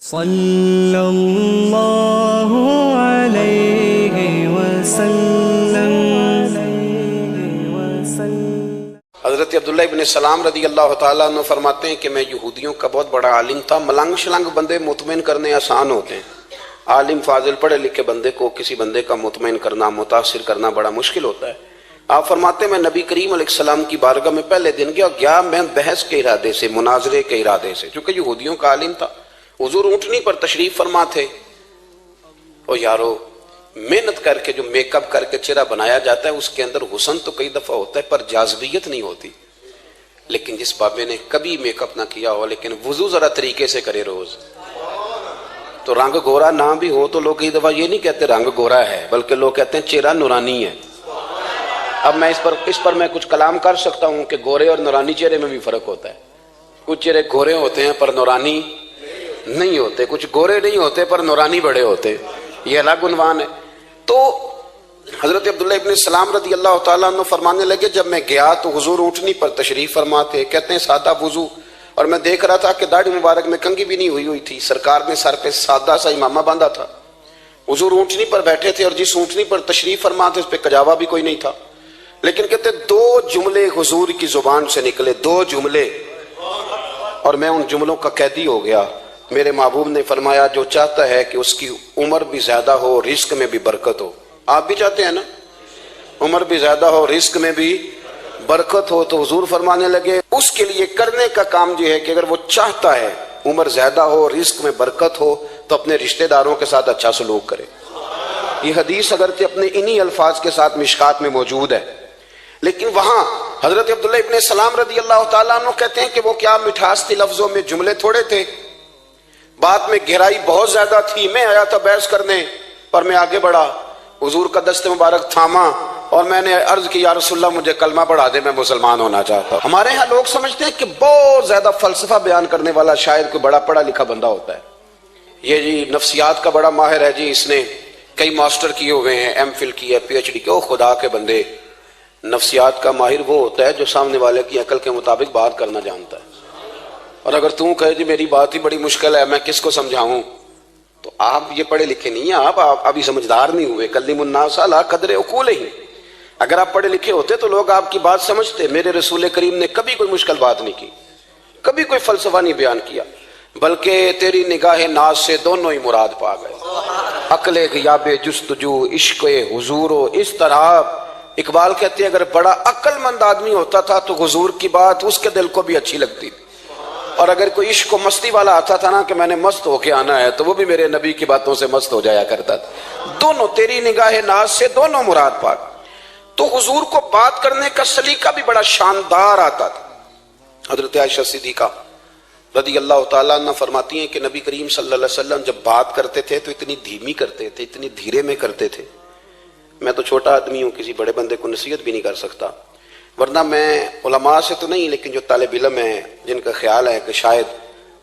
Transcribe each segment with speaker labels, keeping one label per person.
Speaker 1: صلی اللہ علیہ وسلم۔
Speaker 2: حضرت عبداللہ ابن سلام رضی اللہ تعالیٰ عنہ فرماتے ہیں کہ میں یہودیوں کا بہت بڑا عالم تھا۔ ملنگ شلنگ بندے مطمئن کرنے آسان ہوتے ہیں، عالم فاضل پڑھے لکھے بندے کو کسی بندے کا مطمئن کرنا، متاثر کرنا بڑا مشکل ہوتا ہے۔ آپ فرماتے ہیں میں نبی کریم علیہ السلام کی بارگاہ میں پہلے دن گیا میں بحث کے ارادے سے، مناظرے کے ارادے سے، چونکہ یہودیوں کا عالم تھا۔ حضور اونٹنی پر تشریف فرما تھے۔ اور یارو محنت کر کے جو میک اپ کر کے چہرہ بنایا جاتا ہے اس کے اندر حسن تو کئی دفعہ ہوتا ہے پر جاذبیت نہیں ہوتی۔ لیکن جس بابے نے کبھی میک اپ نہ کیا ہو لیکن وضو ذرا طریقے سے کرے روز، تو رنگ گورا نہ بھی ہو تو لوگ کئی دفعہ یہ نہیں کہتے رنگ گورا ہے، بلکہ لوگ کہتے ہیں چہرہ نورانی ہے۔ اب میں اس پر میں کچھ کلام کر سکتا ہوں کہ گورے اور نورانی چہرے میں بھی فرق ہوتا ہے۔ کچھ چہرے گورے ہوتے ہیں پر نورانی نہیں ہوتے، کچھ گورے نہیں ہوتے پر نورانی بڑے ہوتے، یہ الگ عنوان ہے۔ تو حضرت عبداللہ ابن سلام رضی اللہ تعالیٰ عنہ فرمانے لگے جب میں گیا تو حضور اونٹنی پر تشریف فرما تھے، کہتے ہیں سادہ وضو، اور میں دیکھ رہا تھا کہ داڑھی مبارک میں کنگھی بھی نہیں ہوئی تھی، سرکار نے سر پہ سادہ سا امامہ باندھا تھا۔ حضور اونٹنی پر بیٹھے تھے اور جس اونٹنی پر تشریف فرما تھے اس پہ کجاوا بھی کوئی نہیں تھا، لیکن کہتے دو جملے حضور کی زبان سے نکلے، دو جملے، اور میں ان جملوں کا قیدی ہو گیا۔ میرے محبوب نے فرمایا جو چاہتا ہے کہ اس کی عمر بھی زیادہ ہو رزق میں بھی برکت ہو، آپ بھی چاہتے ہیں نا عمر بھی زیادہ ہو رزق میں بھی برکت ہو، تو حضور فرمانے لگے اس کے لیے کرنے کا کام یہ ہے کہ اگر وہ چاہتا ہے عمر زیادہ ہو رزق میں برکت ہو تو اپنے رشتہ داروں کے ساتھ اچھا سلوک کرے۔ یہ حدیث اگرچہ اپنے انہی الفاظ کے ساتھ مشکات میں موجود ہے، لیکن وہاں حضرت عبداللہ ابن سلام رضی اللہ تعالیٰ عنہ کہتے ہیں کہ وہ کیا مٹھاس تھی لفظوں میں، جملے تھوڑے تھے، بات میں گہرائی بہت زیادہ تھی۔ میں آیا تھا بحث کرنے پر میں آگے بڑھا، حضور کا دست مبارک تھاما اور میں نے عرض کی یا رسول اللہ مجھے کلمہ پڑھا دے، میں مسلمان ہونا چاہتا ہوں۔ ہمارے ہاں لوگ سمجھتے ہیں کہ بہت زیادہ فلسفہ بیان کرنے والا شاید کوئی بڑا پڑھا لکھا بندہ ہوتا ہے، یہ جی نفسیات کا بڑا ماہر ہے جی، اس نے کئی ماسٹر کیے ہوئے ہیں، ایم فل کی ہے، پی ایچ ڈی کی۔ او خدا کے بندے، نفسیات کا ماہر وہ ہوتا ہے جو سامنے والے کی عقل کے مطابق بات کرنا جانتا ہے۔ اور اگر تم کہے جی میری بات ہی بڑی مشکل ہے میں کس کو سمجھاؤں، تو آپ یہ پڑھے لکھے نہیں ہیں، آپ ابھی سمجھدار نہیں ہوئے۔ کلم الناس علی قدر عقولہم، اگر آپ پڑھے لکھے ہوتے تو لوگ آپ کی بات سمجھتے۔ میرے رسول کریم نے کبھی کوئی مشکل بات نہیں کی، کبھی کوئی فلسفہ نہیں بیان کیا، بلکہ تیری نگاہ ناز سے دونوں ہی مراد پا گئے، عقل غیاب جستجو، عشق حضور و اضطراب۔ اقبال کہتے ہیں اگر بڑا عقل مند آدمی ہوتا تھا تو حضور کی بات اس کے دل کو بھی اچھی لگتی تھی، اور اگر کوئی عشق و مستی والا آتا تھا نا کہ میں نے مست ہو کے آنا ہے تو وہ بھی میرے نبی کی باتوں سے مست ہو جایا کرتا تھا۔ دونوں تیری نگاہ ناز سے دونوں مراد پاک۔ تو حضور کو بات کرنے کا سلیقہ بھی بڑا شاندار آتا تھا۔ حضرت عائشہ صدیقہ رضی اللہ تعالیٰ عنہ فرماتی ہیں کہ نبی کریم صلی اللہ علیہ وسلم جب بات کرتے تھے تو اتنی دھیمی کرتے تھے، اتنی دھیرے میں کرتے تھے، میں تو چھوٹا آدمی ہوں، کسی بڑے بندے کو نصیحت بھی نہیں کر سکتا، ورنہ میں علماء سے تو نہیں لیکن جو طالب علم ہیں جن کا خیال ہے کہ شاید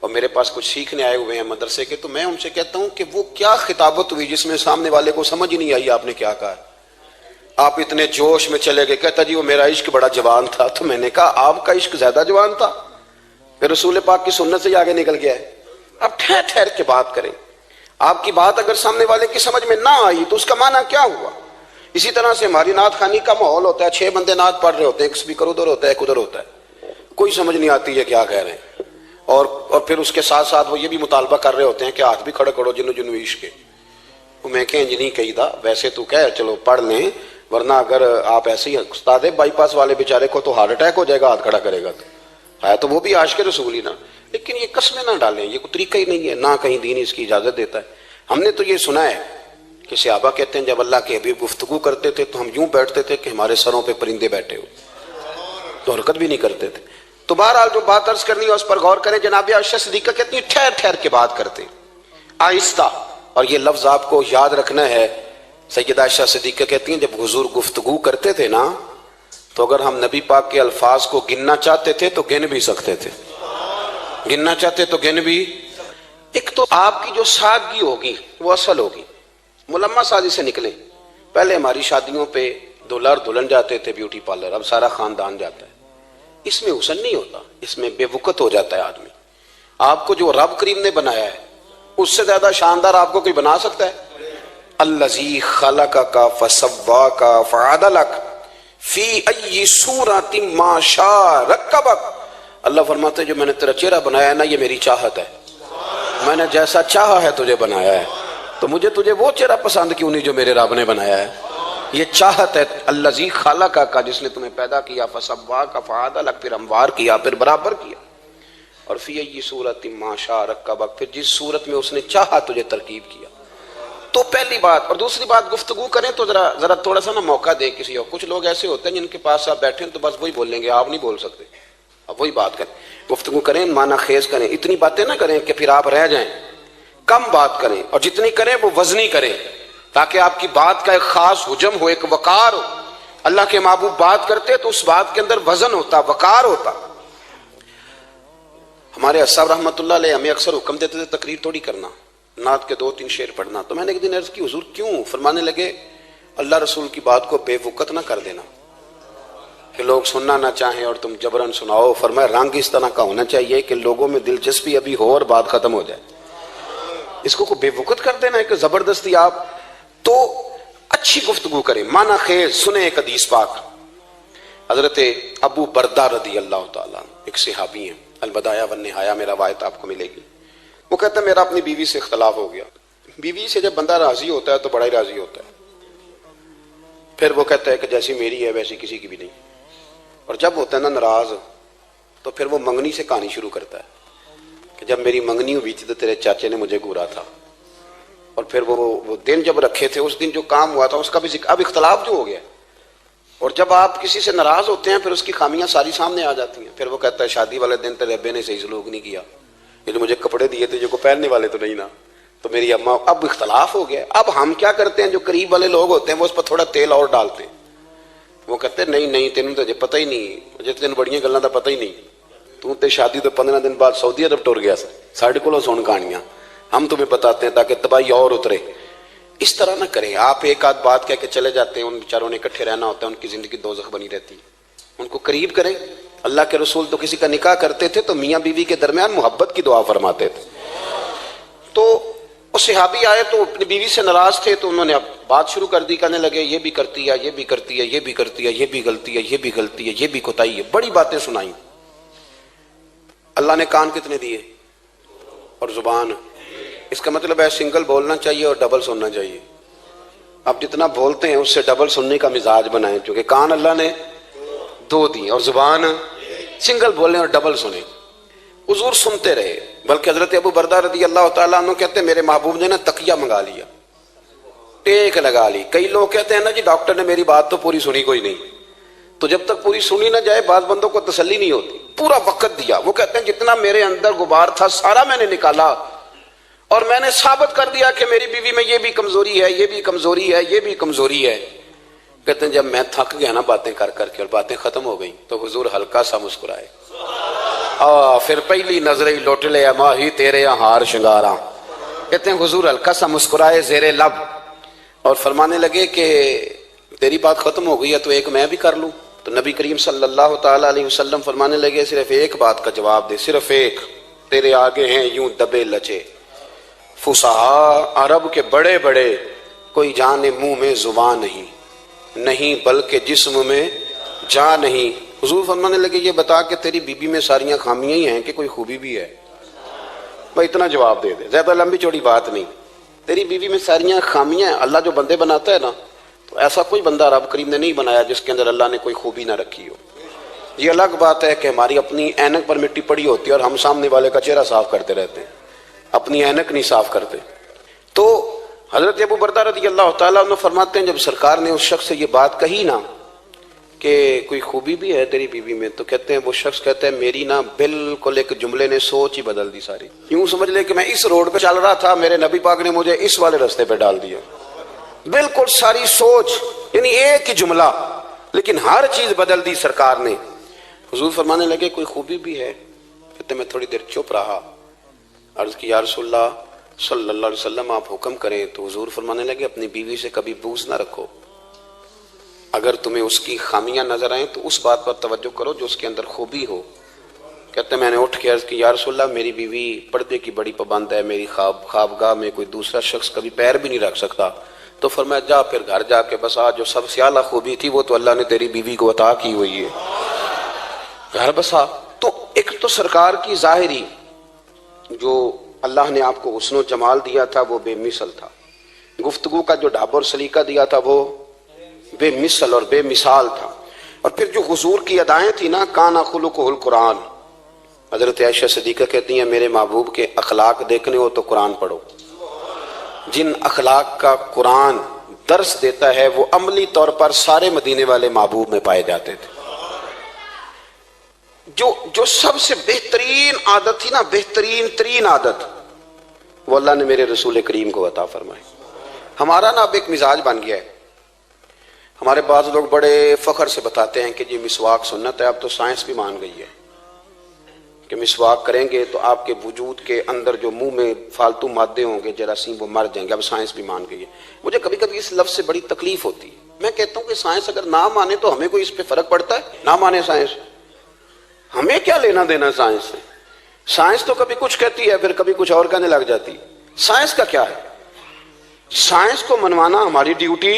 Speaker 2: اور میرے پاس کچھ سیکھنے آئے ہوئے ہیں مدرسے کے، تو میں ان سے کہتا ہوں کہ وہ کیا خطابت ہوئی جس میں سامنے والے کو سمجھ ہی نہیں آئی آپ نے کیا کہا۔ آپ اتنے جوش میں چلے گئے، کہتا جی وہ میرا عشق بڑا جوان تھا، تو میں نے کہا آپ کا عشق زیادہ جوان تھا، پھر رسول پاک کی سنت سے ہی آگے نکل گیا ہے۔ اب ٹھہر ٹھہر کے بات کریں، آپ کی بات اگر سامنے والے کی سمجھ میں نہ آئی تو اس کا معنی کیا ہوا۔ اسی طرح سے ہماری نعت خوانی کا ماحول ہوتا ہے، 6 بندے نعت پڑھ رہے ہوتے ہیں، ایک سپیکر ادھر ہوتا ہے ایک ادھر ہوتا ہے، کوئی سمجھ نہیں آتی ہے کیا کہہ رہے ہیں، اور پھر اس کے ساتھ ساتھ وہ یہ بھی مطالبہ کر رہے ہوتے ہیں کہ ہاتھ بھی کھڑے کرو جنو جنو عشق کے۔ میں کہ انج نہیں کہی دا، ویسے تو کہہ چلو پڑھ لیں، ورنہ اگر آپ ایسے ہی استاد بائی پاس والے بیچارے کو تو ہارٹ اٹیک ہو جائے گا ہاتھ کھڑا کرے گا، تو ہے تو وہ بھی عاشق رسول ہی نا، لیکن یہ قسمیں نہ ڈالیں، یہ کوئی طریقہ ہی نہیں ہے، نہ کہیں دین اس کی اجازت دیتا ہے۔ ہم نے تو یہ سنا ہے کہ صحابہ کہتے ہیں جب اللہ کے حبیب گفتگو کرتے تھے تو ہم یوں بیٹھتے تھے کہ ہمارے سروں پہ پرندے بیٹھے ہو، تو حرکت بھی نہیں کرتے تھے۔ تو بہرحال جو بات عرض کرنی ہے اس پر غور کریں۔ جناب عائشہ صدیقہ کہتی ہیں ٹھہر ٹھہر کے بات کرتے آہستہ، اور یہ لفظ آپ کو یاد رکھنا ہے۔ سیدہ عائشہ صدیقہ کہتی ہیں جب حضور گفتگو کرتے تھے نا تو اگر ہم نبی پاک کے الفاظ کو گننا چاہتے تھے تو گن بھی سکتے تھے، گننا چاہتے تو گن بھی۔ ایک تو آپ کی جو سادگی ہوگی وہ اصل ہوگی، ملمہ سازی سے نکلیں۔ پہلے ہماری شادیوں پہ دلہا اور دلہن جاتے تھے بیوٹی پارلر، اب سارا خاندان جاتا ہے، اس میں حسن نہیں ہوتا، اس میں بے وقت ہو جاتا ہے آدمی۔ آپ کو جو رب کریم نے بنایا ہے اس سے زیادہ شاندار آپ کو کوئی بنا سکتا ہے؟ الذی خلقک فسواک فعدلک فی ای صورت ما شاء رکبک. اللہ فرماتے ہیں جو میں نے تیرا چہرہ بنایا ہے نا، یہ میری چاہت ہے، میں نے جیسا چاہا ہے تجھے بنایا ہے. تو مجھے تجھے وہ چہرہ پسند کیوں نہیں جو میرے رب نے بنایا ہے؟ یہ چاہت ہے. الذی خلقک، جس نے تمہیں پیدا کیا، فسواک فعدلک، پھر ہموار کیا، پھر برابر کیا، اور فی ای صورت ما شاء رکبک، پھر جس صورت میں اس نے چاہا تجھے ترکیب کیا. تو پہلی بات. اور دوسری بات، گفتگو کریں تو ذرا تھوڑا سا نا موقع دیں کسی اور. کچھ لوگ ایسے ہوتے ہیں جن کے پاس آپ بیٹھیں تو بس وہی بولیں گے، آپ نہیں بول سکتے. اب وہی بات کریں، گفتگو کریں، معنی خیز کریں. اتنی باتیں نہ کریں کہ پھر آپ رہ جائیں. کم بات کریں، اور جتنی کریں وہ وزنی کریں، تاکہ آپ کی بات کا ایک خاص حجم ہو، ایک وقار ہو. اللہ کے محبوب بات کرتے تو اس بات کے اندر وزن ہوتا، وقار ہوتا. ہمارے صاحب رحمۃ اللہ علیہ ہمیں اکثر حکم دیتے تھے تقریر تھوڑی کرنا، نعت کے 2-3 شعر پڑھنا. تو میں نے ایک دن عرض کی حضور کیوں؟ فرمانے لگے اللہ رسول کی بات کو بے وقت نہ کر دینا کہ لوگ سننا نہ چاہیں اور تم جبرن سناؤ. فرمایا رنگ اس طرح کا ہونا چاہیے کہ لوگوں میں دلچسپی ابھی ہو اور بات ختم ہو جائے. اس کو بے وقت کر دینا ہے کہ زبردستی آپ. تو اچھی گفتگو کریں، معنی خیز سنیں. ایک حدیث پاک حضرت ابو بردہ رضی اللہ تعالیٰ ایک صحابی ہیں، البدایہ والنہایہ میں روایت آپ کو ملے گی. وہ کہتا ہے میرا اپنی بیوی سے اختلاف ہو گیا. بیوی سے جب بندہ راضی ہوتا ہے تو بڑا ہی راضی ہوتا ہے. پھر وہ کہتا ہے کہ جیسی میری ہے ویسی کسی کی بھی نہیں. اور جب ہوتا ہے نا ناراض، تو پھر وہ منگنی سے کہانی شروع کرتا ہے کہ جب میری منگنی ہوئی تھی تو تیرے چاچے نے مجھے گورا تھا. اور پھر وہ دن جب رکھے تھے، اس دن جو کام ہوا تھا اس کا بھی ذکر. اب اختلاف جو ہو گیا، اور جب آپ کسی سے ناراض ہوتے ہیں پھر اس کی خامیاں ساری سامنے آ جاتی ہیں. پھر وہ کہتا ہے شادی والے دن تیرے ابے نے صحیح سلوک نہیں کیا، یہ جو مجھے کپڑے دیے تھے جو کو پہننے والے تو نہیں نا، تو میری اماں. اب اختلاف ہو گیا. اب ہم کیا کرتے ہیں، جو قریب والے لوگ ہوتے ہیں وہ اس پر تھوڑا تیل اور ڈالتے ہیں. وہ کہتے ہیں نہیں تینوں تو پتہ ہی نہیں، مجھے تین بڑیاں گلاں دا پتہ ہی نہیں. تو تے شادی تو 15 دن بعد سعودی عرب ٹر گیا سا، ساڈے کولوں سن کہانیاں، ہم تمہیں بتاتے ہیں تاکہ تباہی اور اترے. اس طرح نہ کریں. آپ ایک آدھ بات کہہ کے چلے جاتے ہیں، ان بیچاروں نے اکٹھے رہنا ہوتا ہے، ان کی زندگی دوزخ بنی رہتی ہے. ان کو قریب کریں. اللہ کے رسول تو کسی کا نکاح کرتے تھے تو میاں بیوی کے درمیان محبت کی دعا فرماتے تھے. تو وہ صحابی آئے تو اپنی بیوی سے ناراض تھے، تو انہوں نے اب بات شروع کر دی. کہنے لگے یہ بھی کرتی ہے، یہ بھی کرتی ہے، یہ بھی کرتی ہے، یہ بھی غلطی ہے، یہ بھی غلطی ہے، یہ بھی کوتاہی ہے. بڑی باتیں سنائیں. اللہ نے کان کتنے دیے اور زبان. اس کا مطلب ہے سنگل بولنا چاہیے اور ڈبل سننا چاہیے. آپ جتنا بولتے ہیں اس سے ڈبل سننے کا مزاج بنائیں، کیونکہ کان اللہ نے 2 دی اور زبان سنگل بولیں اور ڈبل سنیں. حضور سنتے رہے. بلکہ حضرت ابو بردہ رضی اللہ تعالیٰ عنہ کہتے ہیں میرے محبوب نے نا تکیہ منگا لیا، ٹیک لگا لی. کئی لوگ کہتے ہیں نا جی ڈاکٹر نے میری بات تو پوری سنی کوئی نہیں. تو جب تک پوری سنی نہ جائے بعض بندوں کو تسلی نہیں ہوتی. پورا وقت دیا. وہ کہتے ہیں جتنا میرے اندر غبار تھا سارا میں نے نکالا، اور میں نے ثابت کر دیا کہ میری بیوی میں یہ بھی کمزوری ہے، یہ بھی کمزوری ہے، یہ بھی کمزوری ہے. کہتے ہیں جب میں تھک گیا نا باتیں کر کر کے اور باتیں ختم ہو گئیں تو حضور ہلکا سا مسکرائے. پھر پہلی نظر ہی لوٹ لے ماہی تیرے ہار شنگارا. کہتے ہیں حضور ہلکا سا مسکرائے زیر لب اور فرمانے لگے کہ تیری بات ختم ہو گئی ہے تو ایک میں بھی کر لوں. تو نبی کریم صلی اللہ تعالی علیہ وسلم فرمانے لگے صرف ایک بات کا جواب دے، صرف ایک. تیرے آگے ہیں یوں دبے لچے فصحا عرب کے بڑے بڑے، کوئی جانے منہ میں زبان نہیں بلکہ جسم میں جا نہیں. حضور فرمانے لگے یہ بتا کہ تیری بیوی میں ساریاں خامیاں ہی ہیں کہ کوئی خوبی بھی ہے؟ بھائی اتنا جواب دے دے، زیادہ لمبی چوڑی بات نہیں. تیری بیوی میں ساریاں خامیاں ہیں. اللہ جو بندے بناتا ہے نا تو ایسا کوئی بندہ رب کریم نے نہیں بنایا جس کے اندر اللہ نے کوئی خوبی نہ رکھی ہو. یہ الگ بات ہے کہ ہماری اپنی اینک پر مٹی پڑی ہوتی ہے اور ہم سامنے والے کا چہرہ صاف کرتے رہتے ہیں، اپنی اینک نہیں صاف کرتے. تو حضرت ابو بردہ رضی اللہ تعالیٰ عنہ فرماتے ہیں جب سرکار نے اس شخص سے یہ بات کہی نا کہ کوئی خوبی بھی ہے تیری بیوی میں، تو کہتے ہیں وہ شخص کہتا ہے میری نا بالکل ایک جملے نے سوچ ہی بدل دی ساری. یوں سمجھ لے کہ میں اس روڈ پہ چل رہا تھا، میرے نبی پاک نے مجھے اس والے رستے پہ ڈال دیا. بالکل ساری سوچ، یعنی ایک ہی جملہ لیکن ہر چیز بدل دی سرکار نے. حضور فرمانے لگے کوئی خوبی بھی ہے؟ کہتے میں تھوڑی دیر چپ رہا. عرض کی یا رسول اللہ صلی اللہ علیہ وسلم آپ حکم کریں. تو حضور فرمانے لگے اپنی بیوی سے کبھی بغض نہ رکھو. اگر تمہیں اس کی خامیاں نظر آئیں تو اس بات پر توجہ کرو جو اس کے اندر خوبی ہو. کہتے ہیں میں نے اٹھ کے عرض کی یا رسول اللہ میری بیوی پردے کی بڑی پابند ہے، میری خوابگاہ میں کوئی دوسرا شخص کبھی پیر بھی نہیں رکھ سکتا. تو فرمایا جا پھر گھر جا کے بس آج جو سب سے اعلیٰ خوبی تھی وہ تو اللہ نے تیری بیوی کو عطا کی ہوئی ہے، گھر بسا. تو ایک تو سرکار کی ظاہری جو اللہ نے آپ کو حسن و جمال دیا تھا وہ بے مثل تھا، گفتگو کا جو ڈھاب اور سلیقہ دیا تھا وہ بے مثل اور بے مثال تھا. اور پھر جو حضور کی ادائیں تھی نا، کانا خلقہ القرآن. حضرت عائشہ صدیقہ کہتی ہیں میرے محبوب کے اخلاق دیکھنے ہو تو قرآن پڑھو. جن اخلاق کا قرآن درس دیتا ہے وہ عملی طور پر سارے مدینے والے محبوب میں پائے جاتے تھے. جو سب سے بہترین عادت تھی نا، بہترین ترین عادت، وہ اللہ نے میرے رسول کریم کو عطا فرمائی. ہمارا نا اب ایک مزاج بن گیا ہے. ہمارے بعض لوگ بڑے فخر سے بتاتے ہیں کہ جی مسواک سنت ہے. اب تو سائنس بھی مان گئی ہے کہ مسواک کریں گے تو آپ کے وجود کے اندر جو منہ میں فالتو مادے ہوں گے جراثیم وہ مر جائیں گے. اب سائنس بھی مان گئی ہے. مجھے کبھی کبھی اس لفظ سے بڑی تکلیف ہوتی ہے. میں کہتا ہوں کہ سائنس اگر نہ مانے تو ہمیں کوئی اس پہ فرق پڑتا ہے؟ نہ مانے سائنس، ہمیں کیا لینا دینا سائنس سے؟ سائنس تو کبھی کچھ کہتی ہے پھر کبھی کچھ اور کہنے لگ جاتی. سائنس کا کیا ہے؟ سائنس کو منوانا ہماری ڈیوٹی.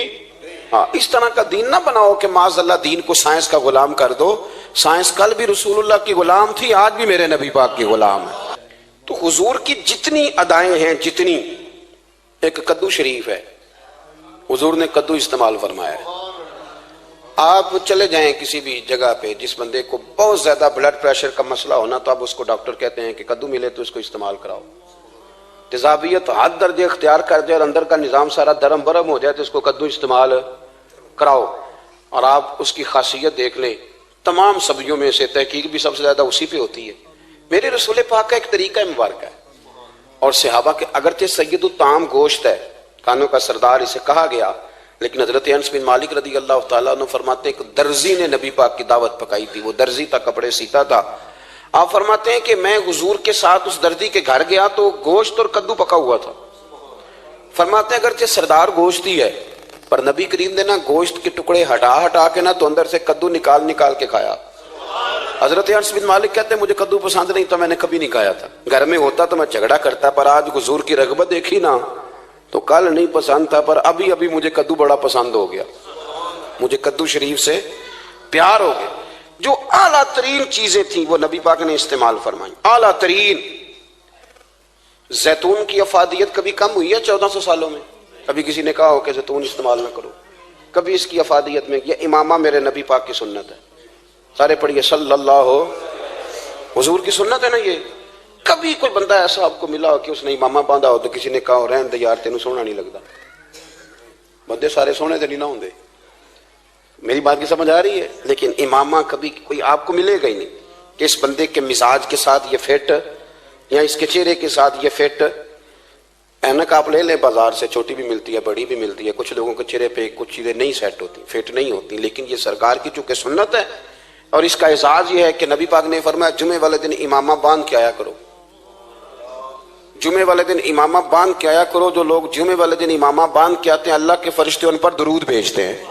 Speaker 2: ہاں، اس طرح کا دین نہ بناؤ کہ معاذ اللہ دین کو سائنس کا غلام کر دو. سائنس کل بھی رسول اللہ کی غلام تھی، آج بھی میرے نبی پاک کی غلام ہے. تو حضور کی جتنی ادائیں ہیں، جتنی، ایک کدو شریف ہے، حضور نے کدو استعمال فرمایا ہے. آپ چلے جائیں کسی بھی جگہ پہ، جس بندے کو بہت زیادہ بلڈ پریشر کا مسئلہ ہونا تو اب اس کو ڈاکٹر کہتے ہیں کہ کدو ملے تو اس کو استعمال کراؤ. تیزابیت حد درجے اختیار کر جائے اور اندر کا نظام سارا درم برم ہو جائے تو اس کو کدو استعمال کراؤ. اور آپ اس کی خاصیت دیکھ لیں، تمام سبزیوں میں سے تحقیق بھی سب سے زیادہ اسی پہ ہوتی ہے. میرے رسول پاک کا ایک طریقہ مبارکہ ہے. اور صحابہ کے اگرچہ سید الطعام گوشت ہے، کھانوں کا سردار اسے کہا گیا، لیکن حضرت انس بن مالک رضی اللہ تعالیٰ عنہ فرماتے ہیں کہ درزی نے نبی پاک کی دعوت پکائی تھی. وہ درزی تھا، کپڑے سیتا تھا. آپ فرماتے ہیں کہ میں حضور کے ساتھ اس درزی کے گھر گیا تو گوشت اور کدو پکا ہوا تھا. فرماتے ہیں اگرچہ سردار گوشت ہی ہے پر نبی کریم نے نا گوشت کے ٹکڑے ہٹا کے نا تو اندر سے کدو نکال کے کھایا. حضرت انس بن مالک کہتے ہیں مجھے کدو پسند نہیں تھا، میں نے کبھی نہیں کھایا تھا. گھر میں ہوتا تو میں جھگڑا کرتا، پر آج حضور کی رغبت دیکھی نا تو کل نہیں پسند تھا پر ابھی مجھے کدو بڑا پسند ہو گیا. مجھے کدو شریف سے پیار ہو گیا. جو اعلیٰ ترین چیزیں تھیں وہ نبی پاک نے استعمال فرمائی. اعلیٰ ترین. زیتون کی افادیت کبھی کم ہوئی ہے 1400 سالوں میں؟ کبھی کسی نے کہا ہو کہ زیتون استعمال نہ کرو؟ کبھی اس کی افادیت میں؟ یہ امامہ میرے نبی پاک کی سنت ہے. سارے پڑھیے صلی اللہ ہو. حضور کی سنت ہے نا یہ. کبھی کوئی بندہ ایسا آپ کو ملا ہو کہ اس نے امامہ باندھا ہو تو کسی نے کہا ہو رہن دے یار تینوں سونا نہیں لگتا؟ بندے سارے سونے دے نہیں نہ ہوں دے. میری بات کی سمجھ آ رہی ہے؟ لیکن امامہ کبھی کوئی آپ کو ملے گا ہی نہیں کہ اس بندے کے مزاج کے ساتھ یہ فٹ یا اس کے چہرے کے ساتھ یہ فٹ. اینک آپ لے لیں بازار سے، چھوٹی بھی ملتی ہے بڑی بھی ملتی ہے. کچھ لوگوں کے چہرے پہ کچھ چیزیں نہیں سیٹ ہوتی، فٹ نہیں ہوتی. لیکن یہ سرکار کی چونکہ سنت ہے اور اس کا اعزاز یہ ہے کہ نبی پاک نے فرمایا جمعے والے دن امامہ باندھ کے آیا کرو. جمعے والے دن امامہ باندھ کے آیا کرو. جو لوگ جمعے والے دن امامہ باندھ کے آتے ہیں اللہ کے فرشتے ان پر درود بھیجتے ہیں.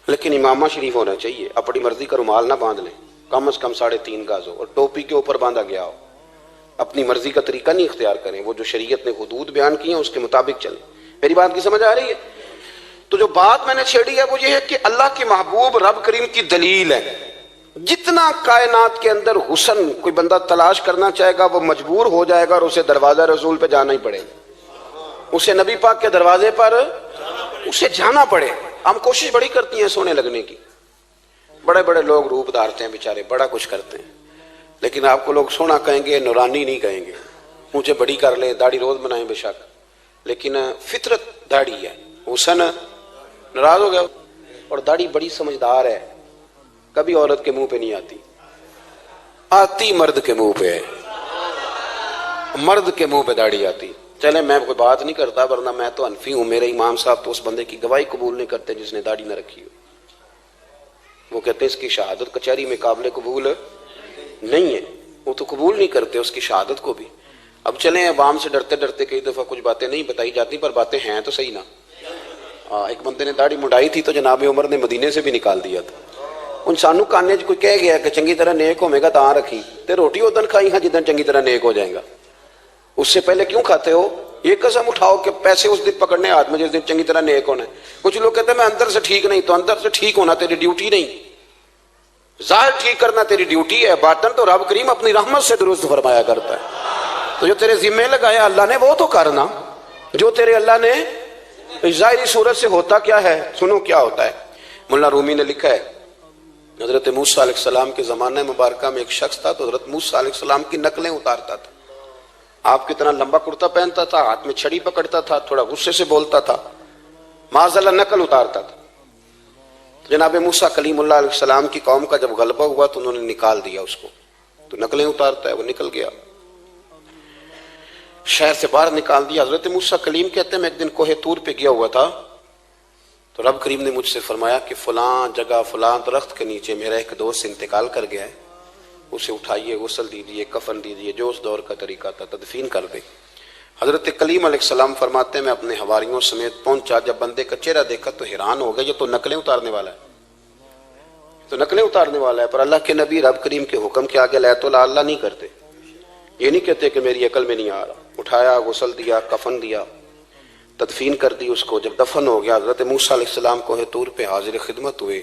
Speaker 2: لیکن امامہ شریف ہونا چاہیے. اپنی مرضی کا رومال نہ باندھ لیں، کم از کم 3.5 گز ہو اور ٹوپی کے اوپر باندھا گیا ہو. اپنی مرضی کا طریقہ نہیں اختیار کریں. وہ جو شریعت نے حدود بیان کی ہیں اس کے مطابق چلیں. میری بات کی سمجھ آ رہی ہے؟ تو جو بات میں نے چھیڑی ہے وہ یہ ہے کہ اللہ کے محبوب رب کریم کی دلیل ہے. جتنا کائنات کے اندر حسن کوئی بندہ تلاش کرنا چاہے گا وہ مجبور ہو جائے گا اور اسے دروازہ رسول پہ جانا ہی پڑے گا. اسے نبی پاک کے دروازے پر اسے جانا پڑے. ہم کوشش بڑی کرتی ہیں سونے لگنے کی. بڑے بڑے لوگ روپ دھارتے ہیں بیچارے، بڑا کچھ کرتے ہیں، لیکن آپ کو لوگ سونا کہیں گے، نورانی نہیں کہیں گے. مجھے بڑی کر لیں، داڑھی روز بنائیں بے شک، لیکن فطرت داڑھی ہے. حسن ناراض ہو گیا. اور داڑھی بڑی سمجھدار ہے، کبھی عورت کے منہ پہ نہیں آتی، آتی مرد کے منہ پہ ہے. مرد کے منہ پہ داڑھی آتی. چلے میں کوئی بات نہیں کرتا ورنہ میں تو حنفی ہوں. میرے امام صاحب تو اس بندے کی گواہی قبول نہیں کرتے جس نے داڑھی نہ رکھی ہو. وہ کہتے ہیں اس کی شہادت کچہری میں قابل قبول نہیں ہے. وہ تو قبول نہیں کرتے اس کی شہادت کو بھی. اب چلیں عوام سے ڈرتے ڈرتے کئی دفعہ کچھ باتیں نہیں بتائی جاتی پر باتیں ہیں تو صحیح نا. ایک بندے نے داڑھی مڈائی تھی تو جناب عمر نے مدینے سے بھی نکال دیا تھا. ہن سانو کانے چ کوئی کہہ گیا کہ چنگی طرح نیک ہوے گا تاں رکھی تے روٹی ادن کھائی ہاں جدن چنگی طرح نیک ہو جائے گا، اس سے پہلے کیوں کھاتے ہو؟ یہ قسم اٹھاؤ کہ پیسے اس دن پکڑنے ہاتھ میں جس دن چنگی طرح نیک ہونا ہے۔ کچھ لوگ کہتے ہیں میں اندر سے ٹھیک نہیں، تو اندر سے ٹھیک ہونا تیری ڈیوٹی نہیں، ظاہر ٹھیک کرنا تیری ڈیوٹی ہے، باطن تو رب کریم اپنی رحمت سے درست فرمایا کرتا ہے۔ تو جو تیرے ذمہ لگایا اللہ نے وہ تو کرنا، جو تیرے اللہ نے ظاہری صورت سے ہوتا کیا ہے، سنو کیا ہوتا ہے۔ مولانا رومی نے لکھا ہے حضرت موسیٰ علیہ السلام کے زمانہ مبارکہ میں ایک شخص تھا، تو حضرت موسیٰ علیہ السلام کی نقلیں اتارتا تھا۔ آپ کتنا لمبا کرتا پہنتا تھا، ہاتھ میں چھڑی پکڑتا تھا، تھوڑا غصے سے بولتا تھا، معاذ اللہ نقل اتارتا تھا۔ جناب موسیٰ کلیم اللہ علیہ السلام کی قوم کا جب غلبہ ہوا تو انہوں نے نکال دیا اس کو، تو نقلیں اتارتا ہے، وہ نکل گیا، شہر سے باہر نکال دیا۔ حضرت موسیٰ کلیم کہتے ہیں میں ایک دن کوہ طور پہ گیا ہوا تھا، تو رب کریم نے مجھ سے فرمایا کہ فلاں جگہ فلاں درخت کے نیچے میرا ایک دوست انتقال کر گیا ہے، اسے اٹھائیے، غسل دیجیے، کفن دیجیے، جو اس دور کا طریقہ تھا، تدفین کر دے۔ حضرت کلیم علیہ السلام فرماتے ہیں میں اپنے حواریوں سمیت پہنچا، جب بندے کا چہرہ دیکھا تو حیران ہو گیا، یہ تو نقلیں اتارنے والا ہے، تو نقلیں اتارنے والا ہے۔ پر اللہ کے نبی رب کریم کے حکم کے آگے لایت اللہ نہیں کرتے، یہ نہیں کہتے کہ میری عقل میں نہیں آ رہا۔ اٹھایا، غسل دیا، کفن دیا، تدفین کر دی اس کو۔ جب دفن ہو گیا حضرت موسیٰ علیہ السلام کوہ طور پہ حاضر خدمت ہوئے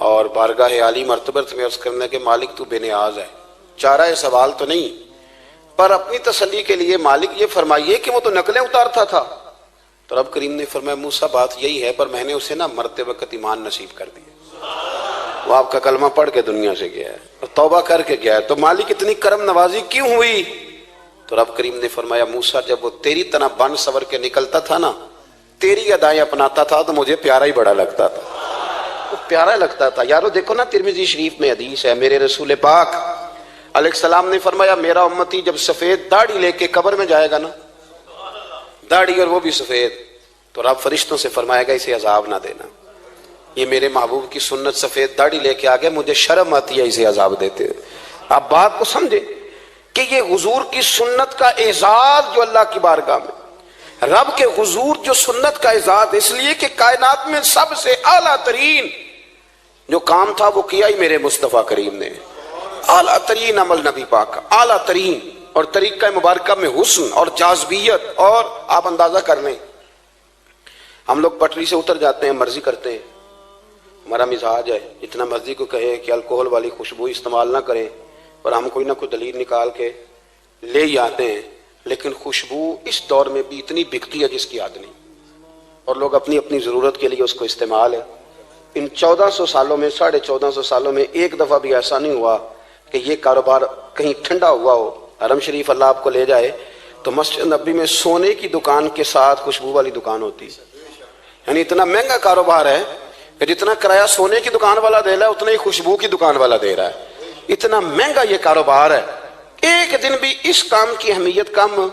Speaker 2: اور بارگاہ عالی مرتبت میں عرض کرنے کے مالک تو بے نیاز ہے، چارہ سوال تو نہیں، پر اپنی تسلی کے لیے مالک یہ فرمائیے کہ وہ تو نقلیں اتارتا تھا۔ تو رب کریم نے فرمایا موسیٰ بات یہی ہے، پر میں نے اسے مرتے وقت ایمان نصیب کر دیا، وہ آپ کا کلمہ پڑھ کے دنیا سے گیا ہے اور توبہ کر کے گیا ہے، تو مالک اتنی کرم نوازی کیوں ہوئی؟ تو رب کریم نے فرمایا موسیٰ جب وہ تیری طرح بن سور کے نکلتا تھا نا، تیری ادائیں اپناتا تھا تو مجھے پیارا ہی بڑا لگتا تھا، وہ پیارا لگتا تھا۔ یارو دیکھو نا ترمذی شریف میں حدیث ہے، میرے رسول پاک علیہ السلام نے فرمایا میرا امتی جب سفید داڑھی لے کے قبر میں جائے گا نا، داڑھی اور وہ بھی سفید، تو رب فرشتوں سے فرمائے گا اسے عذاب نہ دینا، یہ میرے محبوب کی سنت سفید داڑھی لے کے آگے، مجھے شرم آتی ہے اسے عذاب دیتے ہوئے۔ آپ بات کو سمجھے کہ یہ حضور کی سنت کا اعزاز جو اللہ کی بارگاہ میں، رب کے حضور جو سنت کا اعزاز اس لیے کہ کائنات میں سب سے اعلیٰ ترین جو کام تھا وہ کیا ہی میرے مصطفیٰ کریم نے، اعلیٰ ترین عمل نبی پاک کا، اعلیٰ ترین، اور طریقہ مبارکہ میں حسن اور جاذبیت، اور آپ اندازہ کر لیں ہم لوگ پٹری سے اتر جاتے ہیں، مرضی کرتے ہیں، ہمارا مزاج ہے جتنا مرضی کو کہے کہ الکوہل والی خوشبو استعمال نہ کریں، پر ہم کوئی نہ کوئی دلیل نکال کے لے ہی آتے ہیں، لیکن خوشبو اس دور میں بھی اتنی بکتی ہے جس کی حد نہیں، اور لوگ اپنی اپنی ضرورت کے لیے اس کو استعمال ہے۔ ان 1400 سالوں میں 1450 سالوں میں ایک دفعہ بھی ایسا نہیں ہوا کہ یہ کاروبار کہیں ٹھنڈا ہوا ہو۔ حرم شریف اللہ آپ کو لے جائے تو مسجد نبی میں سونے کی دکان کے ساتھ خوشبو والی دکان ہوتی ہے، یعنی اتنا مہنگا کاروبار ہے کہ جتنا کرایہ سونے کی دکان والا دے رہا ہے اتنا ہی خوشبو کی دکان والا دے رہا ہے، اتنا مہنگا یہ کاروبار ہے۔ ایک دن بھی اس کام کی اہمیت کم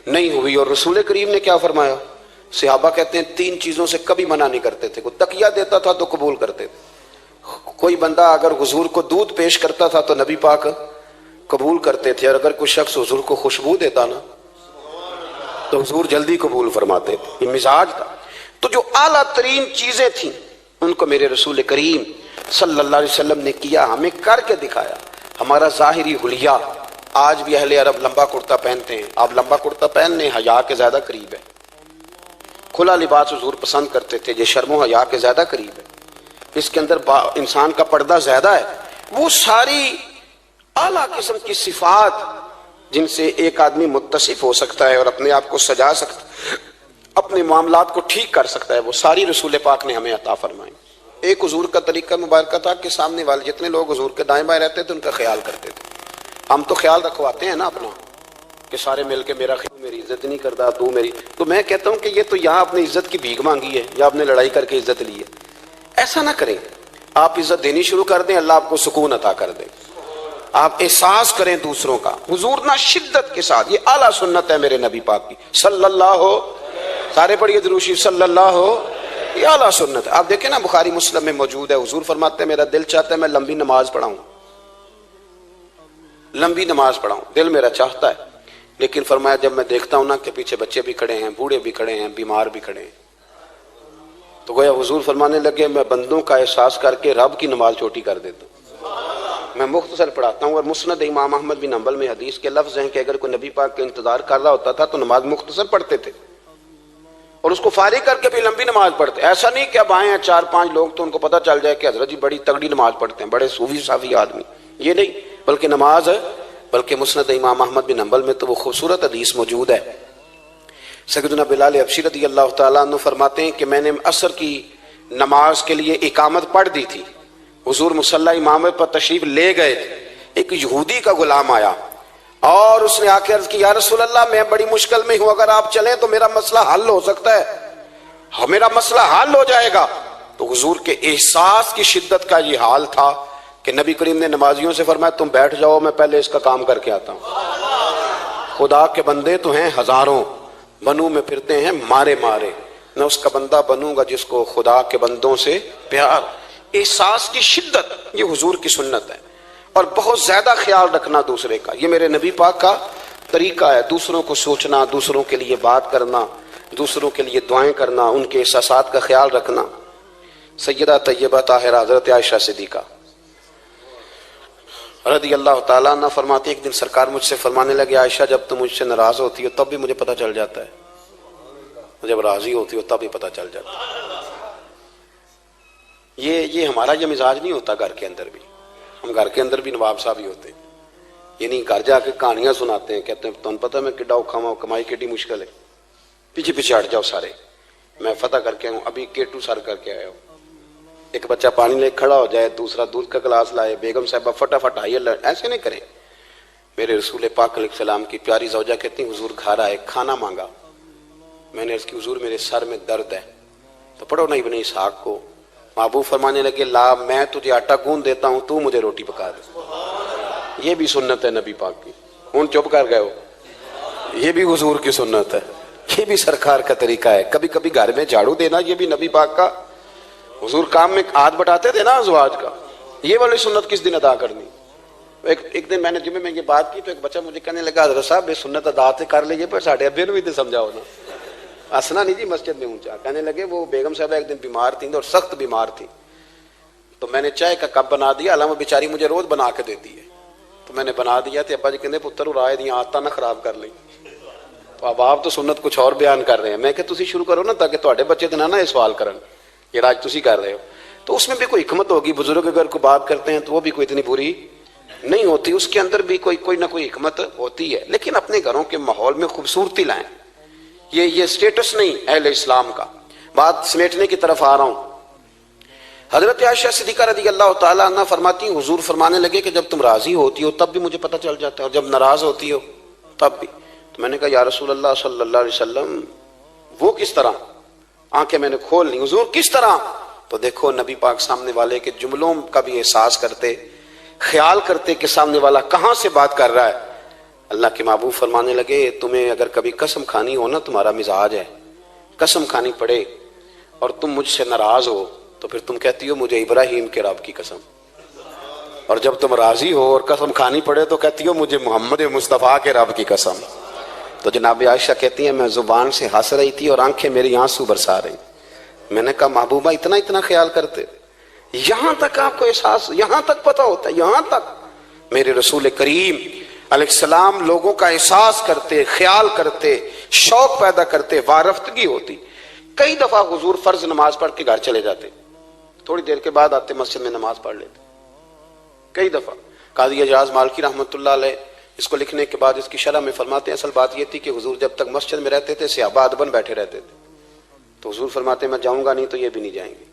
Speaker 2: نہیں ہوئی، اور رسول کریم نے کیا فرمایا؟ صحابہ کہتے ہیں 3 چیزوں سے کبھی منع نہیں کرتے تھے، کوئی تکیہ دیتا تھا تو قبول کرتے تھے، کوئی بندہ اگر حضور کو دودھ پیش کرتا تھا تو نبی پاک قبول کرتے تھے، اور اگر کوئی شخص حضور کو خوشبو دیتا نا تو حضور جلدی قبول فرماتے تھے، یہ مزاج تھا۔ تو جو اعلیٰ ترین چیزیں تھیں ان کو میرے رسول کریم صلی اللہ علیہ وسلم نے کیا، ہمیں کر کے دکھایا۔ ہمارا ظاہری حلیہ آج بھی اہل عرب لمبا کرتا پہنتے ہیں، آپ لمبا کرتا پہن لیں، حیا کے زیادہ قریب ہے۔ کھلا لباس حضور پسند کرتے تھے، یہ شرم و حیا کے زیادہ قریب ہے، اس کے اندر انسان کا پردہ زیادہ ہے۔ وہ ساری اعلیٰ قسم کی صفات جن سے ایک آدمی متصف ہو سکتا ہے اور اپنے آپ کو سجا سکتا ہے، اپنے معاملات کو ٹھیک کر سکتا ہے، وہ ساری رسول پاک نے ہمیں عطا فرمائی۔ ایک حضور کا طریقہ مبارکہ تھا کہ سامنے والے جتنے لوگ حضور کے دائیں بائیں رہتے تھے ان کا خیال کرتے تھے۔ ہم تو خیال رکھواتے ہیں نا اپنا کہ سارے مل کے میرا خیال، میری عزت نہیں کرتا تو میری، تو میں کہتا ہوں کہ یہ تو یہاں اپنی عزت کی بھیک مانگی ہے یا اپنے لڑائی کر کے عزت لی ہے، ایسا نہ کریں۔ آپ عزت دینی شروع کر دیں، اللہ آپ کو سکون عطا کر دے، آپ احساس کریں دوسروں کا۔ حضور نہ شدت کے ساتھ، یہ اعلیٰ سنت ہے میرے نبی پاک کی صلی اللہ ہو، سارے پڑھیے درود شریف صلی اللہ ہو، یہ اعلیٰ سنت ہے۔ آپ دیکھیں نا بخاری مسلم میں موجود ہے، حضور فرماتے ہیں میرا دل چاہتا ہے میں لمبی نماز پڑھاؤں، لمبی نماز پڑھاؤں، دل میرا چاہتا ہے، لیکن فرمایا جب میں دیکھتا ہوں نا کہ پیچھے بچے بھی کھڑے ہیں، بوڑھے بھی کھڑے ہیں، بیمار بھی کھڑے ہیں، تو گویا حضور فرمانے لگے میں بندوں کا احساس کر کے رب کی نماز چھوٹی کر دیتا ہوں. میں مختصر پڑھاتا ہوں. اور مسند امام احمد بن حنبل میں حدیث کے لفظ ہیں کہ اگر کوئی نبی پاک کا انتظار کر رہا ہوتا تھا تو نماز مختصر پڑھتے تھے اور اس کو فارغ کر کے بھی لمبی نماز پڑھتے. ایسا نہیں کہ اب آئے ہیں 4-5 لوگ تو ان کو پتہ چل جائے کہ حضرت جی بڑی تگڑی نماز پڑھتے ہیں, بڑے صوفی صافی آدمی, یہ نہیں. بلکہ نماز بلکہ مسند امام احمد بن حنبل میں تو وہ خوبصورت حدیث موجود ہے. سیدنا بلال حبشی رضی اللہ تعالیٰ عنہ فرماتے ہیں کہ میں نے عصر کی نماز کے لیے اقامت پڑھ دی تھی. حضور مصلی امام پر تشریف لے گئے تھے. ایک یہودی کا غلام آیا اور اس نے آ کے عرض کی یا رسول اللہ میں بڑی مشکل میں ہوں, اگر آپ چلیں تو میرا مسئلہ حل ہو سکتا ہے, میرا مسئلہ حل ہو جائے گا. تو حضور کے احساس کی شدت کا یہ حال تھا کہ نبی کریم نے نمازیوں سے فرمایا تم بیٹھ جاؤ, میں پہلے اس کا کام کر کے آتا ہوں. خدا کے بندے تو ہیں ہزاروں, بنوں میں پھرتے ہیں مارے مارے, میں اس کا بندہ بنوں گا جس کو خدا کے بندوں سے پیار. احساس کی شدت یہ حضور کی سنت ہے. اور بہت زیادہ خیال رکھنا دوسرے کا, یہ میرے نبی پاک کا طریقہ ہے. دوسروں کو سوچنا, دوسروں کے لیے بات کرنا, دوسروں کے لیے دعائیں کرنا, ان کے احساسات کا خیال رکھنا. سیدہ طیبہ طاہرہ حضرت عائشہ صدیقہ رضی اللہ تعالیٰ عنہ فرماتی ایک دن سرکار مجھ سے فرمانے لگے عائشہ جب تم مجھ سے ناراض ہوتی ہو تب بھی مجھے پتہ چل جاتا ہے, جب راضی ہوتی ہو تب بھی پتہ چل جاتا ہے. یہ ہمارا یہ مزاج نہیں ہوتا گھر کے اندر بھی. ہم گھر کے اندر بھی نواب صاحب ہی ہوتے ہیں. یہ نہیں گھر جا کے کہانیاں سناتے ہیں, کہتے ہیں تمہیں پتہ میں کڈا اوکھا ہوں, کمائی کیڈی مشکل ہے, پیچھے پیچھے ہٹ جاؤ سارے, میں فتح کر کے آؤں, ابھی کیٹو سر کر کے آیا ہوں. ایک بچہ پانی لے کھڑا ہو جائے, دوسرا دودھ کا گلاس لائے, بیگم صاحبہ فٹافٹ آئیے, ایسے نہیں کریں. میرے رسول پاک علیہ السلام کی پیاری زوجہ کہتی ہیں حضور گھر آئے, کھانا مانگا. میں نے عرض کی حضور میرے سر میں درد ہے. تو پڑھو نا ابن اسحاق کو. محبوب فرمانے لگے لا میں تجھے آٹا گوندھ دیتا ہوں, تو مجھے روٹی پکا دے. یہ بھی سنت ہے نبی پاک کی. ان چپ کر گئے ہو, یہ بھی حضور کی سنت ہے, یہ بھی سرکار کا طریقہ ہے. کبھی کبھی گھر میں جھاڑو دینا یہ بھی نبی پاک کا. حضور کام میں ہاتھ بٹاتے تھے نا ازواج کا, یہ والی سنت کس دن ادا کرنی. ایک دن میں نے جمعے میں یہ بات کی تو ایک بچہ مجھے کہنے لگا حضرت صاحب یہ سنت ادا سے کر لیجیے پر ساڑھے ابے نے بھی تو سمجھاؤ نا. ہنسنا نہیں جی مسجد میں اونچا. کہنے لگے وہ بیگم صاحبہ ایک دن بیمار تھیں اور سخت بیمار تھی, تو میں نے چائے کا کپ بنا دیا, علامہ بیچاری مجھے روز بنا کے دیتی ہے, تو میں نے بنا دیا تو ابا جی کہنے پتر رائے دیا آتا نہ خراب کر لیں. تو اب آپ تو سنت کچھ اور بیان کر رہے ہیں. میں کہ تسی شروع کرو نا تاکہ تواڈے بچے تو نہ سوال کرن, یہ راج تسی کر رہے ہو. تو اس میں بھی کوئی حکمت ہوگی. بزرگ اگر کوئی بات کرتے ہیں تو وہ بھی کوئی اتنی بری نہیں ہوتی, اس کے اندر بھی کوئی نہ کوئی حکمت ہوتی ہے. لیکن اپنے گھروں کے ماحول میں خوبصورتی لائیں. یہ سٹیٹس نہیں اہل اسلام کا. بات سمیٹنے کی طرف آ رہا ہوں. حضرت عائشہ صدیقہ رضی اللہ تعالیٰ عنہ فرماتی ہیں حضور فرمانے لگے کہ جب تم راضی ہوتی ہو تب بھی مجھے پتہ چل جاتا ہے, اور جب ناراض ہوتی ہو تب بھی. تو میں نے کہا یا رسول اللہ صلی اللہ علیہ وسلم وہ کس طرح. آنکھیں میں نے کھول لی, حضور کس طرح. تو دیکھو نبی پاک سامنے والے کے جملوں کا بھی احساس کرتے, خیال کرتے کہ سامنے والا کہاں سے بات کر رہا ہے. اللہ کے محبوب فرمانے لگے تمہیں اگر کبھی قسم کھانی ہو نا, تمہارا مزاج ہے قسم کھانی پڑے اور تم مجھ سے ناراض ہو تو پھر تم کہتی ہو مجھے ابراہیم کے رب کی قسم, اور جب تم راضی ہو اور قسم کھانی پڑے تو کہتی ہو مجھے محمد مصطفیٰ کے رب کی قسم. تو جناب عائشہ کہتی ہیں میں زبان سے ہنس رہی تھی اور آنکھیں میری آنسو برسا رہی. میں نے کہا محبوبہ اتنا خیال کرتے, یہاں تک آپ کو احساس, یہاں تک پتہ ہوتا ہے, یہاں تک. میرے رسول کریم علیہ السلام لوگوں کا احساس کرتے, خیال کرتے, شوق پیدا کرتے, وارفتگی ہوتی. کئی دفعہ حضور فرض نماز پڑھ کے گھر چلے جاتے, تھوڑی دیر کے بعد آتے مسجد میں نماز پڑھ لیتے. کئی دفعہ قاضی اعجاز مالکی رحمۃ اللہ علیہ اس کو لکھنے کے بعد اس کی شرح میں فرماتے ہیں اصل بات یہ تھی کہ حضور جب تک مسجد میں رہتے تھے صحابہ ادباً بیٹھے رہتے تھے. تو حضور فرماتے ہیں میں جاؤں گا نہیں تو یہ بھی نہیں جائیں گے.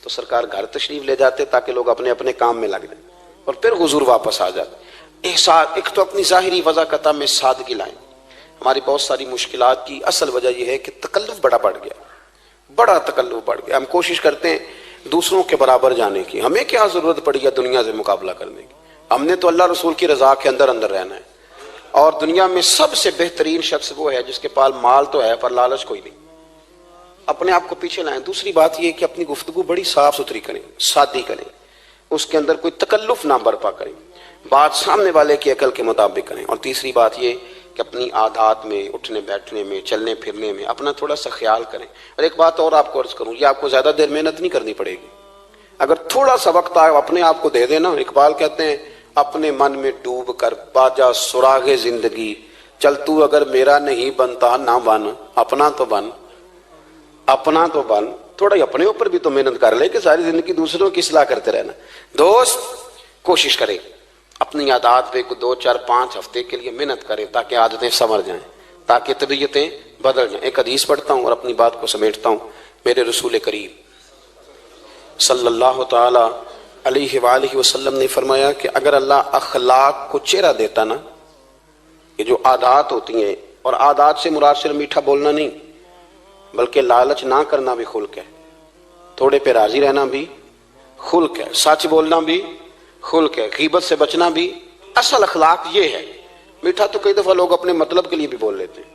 Speaker 2: تو سرکار گھر تشریف لے جاتے تاکہ لوگ اپنے اپنے کام میں لگ جائیں, اور پھر حضور واپس آ جاتے. ایک تو اپنی ظاہری وضاقت میں سادگی لائیں. ہماری بہت ساری مشکلات کی اصل وجہ یہ ہے کہ تکلف بڑا بڑھ گیا, بڑا تکلف بڑھ گیا. ہم کوشش کرتے ہیں دوسروں کے برابر جانے کی. ہمیں کیا ضرورت پڑی ہے دنیا سے مقابلہ کرنے کی. ہم نے تو اللہ رسول کی رضا کے اندر رہنا ہے. اور دنیا میں سب سے بہترین شخص وہ ہے جس کے پاس مال تو ہے پر لالچ کوئی نہیں. اپنے آپ کو پیچھے لائیں. دوسری بات یہ کہ اپنی گفتگو بڑی صاف ستھری کریں, سادی کریں, اس کے اندر کوئی تکلف نہ برپا کریں, بات سامنے والے کی عقل کے مطابق کریں. اور تیسری بات یہ کہ اپنی عادات میں، اٹھنے بیٹھنے میں، چلنے پھرنے میں اپنا تھوڑا سا خیال کریں. اور ایک بات اور آپ کو عرض کروں، یہ آپ کو زیادہ دیر محنت نہیں کرنی پڑے گی. اگر تھوڑا سا وقت آئے اپنے آپ کو دے دینا. اقبال کہتے ہیں اپنے من میں ڈوب کر باجا سراغ زندگی، چل تو اگر میرا نہیں بنتا نہ بن، اپنا تو بن، اپنا تو بن. تھوڑا ہی اپنے اوپر بھی تو محنت کر لے کہ ساری زندگی دوسروں کی اصلاح کرتے رہنا. دوست کوشش کرے اپنی عادات پہ 2 4 5 ہفتے کے لیے محنت کریں تاکہ عادتیں سنور جائیں، تاکہ طبیعتیں بدل جائیں. ایک حدیث پڑھتا ہوں اور اپنی بات کو سمیٹتا ہوں. میرے رسول کریم صلی اللہ تعالی علیہ وآلہ وسلم نے فرمایا کہ اگر اللہ اخلاق کو چہرہ دیتا نا، یہ جو عادات ہوتی ہیں، اور عادات سے مراد صرف میٹھا بولنا نہیں بلکہ لالچ نہ کرنا بھی خلق ہے، تھوڑے پہ راضی رہنا بھی خلق ہے، سچ بولنا بھی خلق ہے، غیبت سے بچنا بھی. اصل اخلاق یہ ہے. میٹھا تو کئی دفعہ لوگ اپنے مطلب کے لیے بھی بول لیتے ہیں،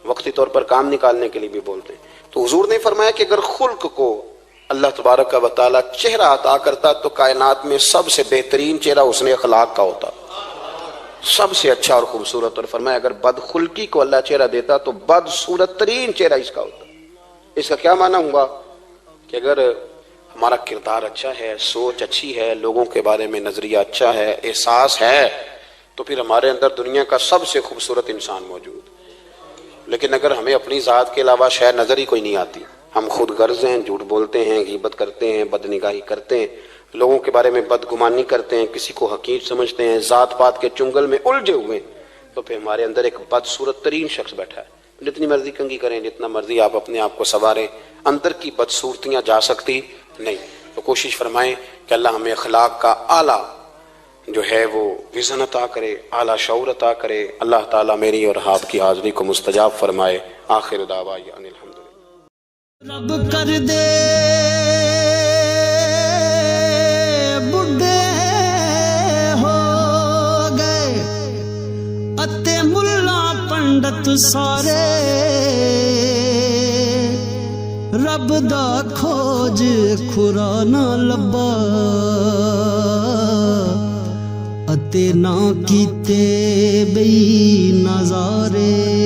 Speaker 2: وقتی طور پر کام نکالنے کے لیے بھی بولتے ہیں. تو حضور نے فرمایا کہ اگر خلق کو اللہ تبارک و تعالی چہرہ عطا کرتا تو کائنات میں سب سے بہترین چہرہ حسن اخلاق کا ہوتا، سب سے اچھا اور خوبصورت. اور فرمایا اگر بدخلقی کو اللہ چہرہ دیتا تو بدصورت ترین چہرہ اس کا ہوتا. اس کا کیا معنی ہوا کہ اگر ہمارا کردار اچھا ہے، سوچ اچھی ہے، لوگوں کے بارے میں نظریہ اچھا ہے، احساس ہے، تو پھر ہمارے اندر دنیا کا سب سے خوبصورت انسان موجود. لیکن اگر ہمیں اپنی ذات کے علاوہ شے نظر ہی کوئی نہیں آتی، ہم خود غرض ہیں، جھوٹ بولتے ہیں، غیبت کرتے ہیں، بدنگاہی کرتے ہیں، لوگوں کے بارے میں بدگمانی کرتے ہیں، کسی کو حقیر سمجھتے ہیں، ذات پات کے چنگل میں الجھے ہوئے، تو پھر ہمارے اندر ایک بدصورت ترین شخص بیٹھا ہے. جتنی مرضی کنگھی کریں، جتنا مرضی آپ اپنے آپ کو سنواریں، اندر کی بدصورتیاں جا سکتی نہیں. تو کوشش فرمائیں کہ اللہ ہمیں اخلاق کا اعلیٰ جو ہے وہ وزن عطا کرے، اعلیٰ شعور عطا کرے. اللہ تعالیٰ میری اور آپ کی حاضری کو مستجاب فرمائے. آخر دعوانا ان الحمدللہ.
Speaker 1: رب کر دے بڈھے ہو گئے اتے ملا پنڈت سارے، رب دا کھوج کھرا نہ لبا اتے نہ کیتے بئی نظارے.